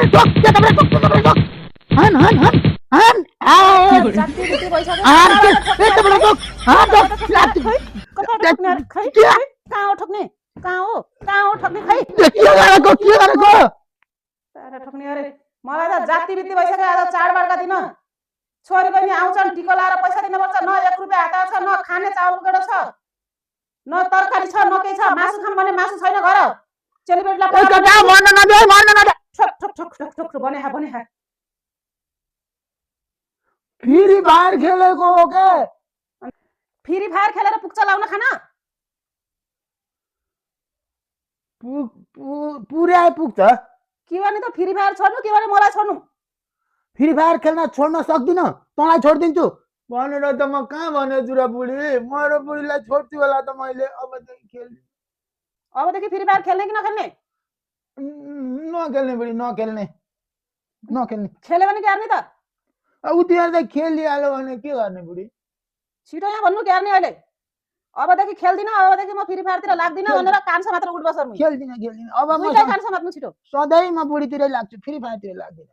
जाति बिति भइसक्यो कहाँ हो ठोक्ने कहाँ हो ठोक्ने खै ठोक्ने अरे मलाई त जाति बिति भइसक्यो आज चाडबाडका दिन छोरी बहिनी आउँछन् टिको लाएर पैसा दिनुपर्छ न 1 रुपैयाँ हातमा छ न खाने चाउल गेडो छ न तरकारी छ न केही छ मासु खाम भने मासु छैन घर चेलीबेटीलाई ठोक बने फ्री फायर खेलेको हो के फ्री फायर खेलेर पुग्छ लाउन खाना पुरै पुग्छ के भने त फ्री फायर छोड्नु के भने मलाई छोड्नु फ्री फायर खेल्न छोड्न सक्दिन तँलाई छोड्दिन्छु भनेर त म कहाँ भने जुरा बुढी मेरो बुढीलाई छोड्छु होला त मैले अबदेखि फ्री फायर खेल्ने कि नखेल्ने नखेल्ने बुढी नखेल्ने खेल्यो भने के गर्ने त उतिहार त खेलिहाल्यो भने के गर्ने बुढी छिटो यहाँ भन्नु के गर्ने अहिले अबदेखि खेल्दिन अबदेखि म फ्री फायरतिर लाग्दिन भनेर कान्छ मात्र उठ बसर्नु खेल्दिन अब म कान्छ मात्नु छिटो सधैँ म बुढीतिरै लाग्छु फ्री फायरतिर लाग्दिन